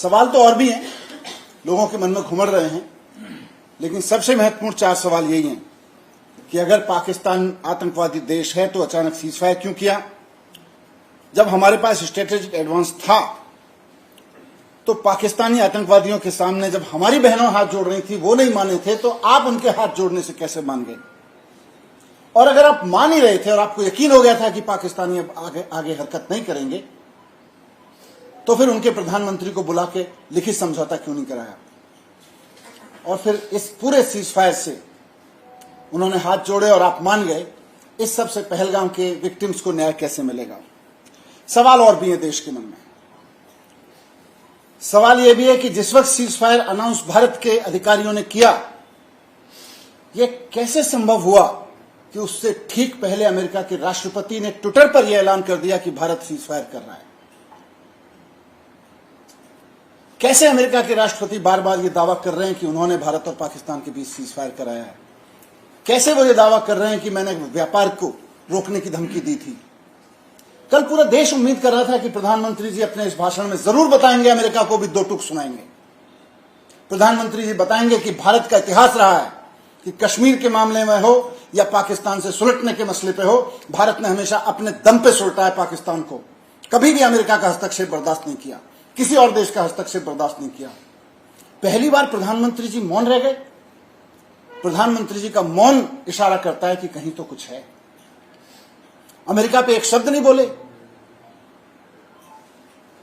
सवाल तो और भी हैं, लोगों के मन में घुमड़ रहे हैं, लेकिन सबसे महत्वपूर्ण 4 सवाल यही हैं कि अगर पाकिस्तान आतंकवादी देश है तो अचानक सीजफायर क्यों किया? जब हमारे पास स्ट्रेटेजिक एडवांस था तो पाकिस्तानी आतंकवादियों के सामने जब हमारी बहनों हाथ जोड़ रही थी, वो नहीं माने थे, तो आप उनके हाथ जोड़ने से कैसे मान गए? और अगर आप मान ही रहे थे और आपको यकीन हो गया था कि पाकिस्तानी अब आगे हरकत नहीं करेंगे, तो फिर उनके प्रधानमंत्री को बुला के लिखित समझौता क्यों नहीं कराया? और फिर इस पूरे सीजफायर से उन्होंने हाथ जोड़े और आप मान गए, इस सब से पहलगाम के विक्टिम्स को न्याय कैसे मिलेगा? सवाल और भी है देश के मन में। सवाल यह भी है कि जिस वक्त सीजफायर अनाउंस भारत के अधिकारियों ने किया, यह कैसे संभव हुआ कि उससे ठीक पहले अमेरिका के राष्ट्रपति ने ट्विटर पर यह ऐलान कर दिया कि भारत सीजफायर कर रहा है? कैसे अमेरिका के राष्ट्रपति बार बार यह दावा कर रहे हैं कि उन्होंने भारत और पाकिस्तान के बीच सीजफायर कराया है? कैसे वो ये दावा कर रहे हैं कि मैंने व्यापार को रोकने की धमकी दी थी? कल पूरा देश उम्मीद कर रहा था कि प्रधानमंत्री जी अपने इस भाषण में जरूर बताएंगे, अमेरिका को भी 2 टूक सुनाएंगे। प्रधानमंत्री जी बताएंगे कि भारत का इतिहास रहा है कि कश्मीर के मामले में हो या पाकिस्तान से सुलटने के मसले पे हो, भारत ने हमेशा अपने दम पे सुलटा है पाकिस्तान को। कभी भी अमेरिका का हस्तक्षेप बर्दाश्त नहीं किया, किसी और देश का हस्तक्षेप बर्दाश्त नहीं किया। पहली बार प्रधानमंत्री जी मौन रह गए। प्रधानमंत्री जी का मौन इशारा करता है कि कहीं तो कुछ है। अमेरिका पे एक शब्द नहीं बोले।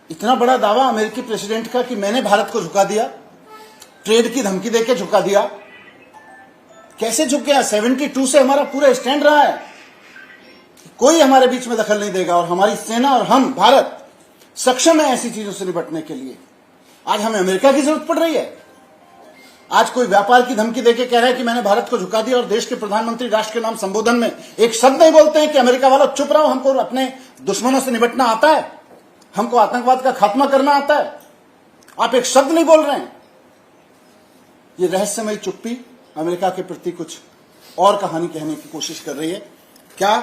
इतना बड़ा दावा अमेरिकी प्रेसिडेंट का कि मैंने भारत को झुका दिया, ट्रेड की धमकी देके झुका दिया। कैसे झुक गया? 72 से हमारा पूरा स्टैंड रहा है, कोई हमारे बीच में दखल नहीं देगा और हमारी सेना और हम भारत सक्षम है ऐसी चीजों से निपटने के लिए। आज हमें अमेरिका की जरूरत पड़ रही है। आज कोई व्यापार की धमकी देके कह रहा है कि मैंने भारत को झुका दिया और देश के प्रधानमंत्री राष्ट्र के नाम संबोधन में एक शब्द नहीं बोलते हैं कि अमेरिका वालों चुप रहो, हमको अपने दुश्मनों से निपटना आता है, हमको आतंकवाद का खात्मा करना आता है। आप एक शब्द नहीं बोल रहे हैं। ये रहस्यमयी चुप्पी अमेरिका के प्रति कुछ और कहानी कहने की कोशिश कर रही है। क्या?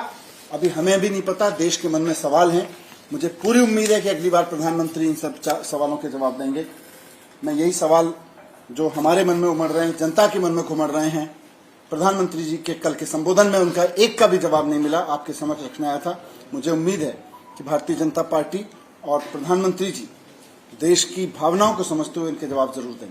अभी हमें भी नहीं पता। देश के मन में सवाल हैं। मुझे पूरी उम्मीद है कि अगली बार प्रधानमंत्री इन सब सवालों के जवाब देंगे। मैं यही सवाल जो हमारे मन में उमड़ रहे हैं, जनता के मन में घुमड़ रहे हैं, प्रधानमंत्री जी के कल के संबोधन में उनका एक का भी जवाब नहीं मिला, आपके समक्ष रखने आया था। मुझे उम्मीद है कि भारतीय जनता पार्टी और प्रधानमंत्री जी देश की भावनाओं को समझते हुए इनके जवाब जरूर देंगे।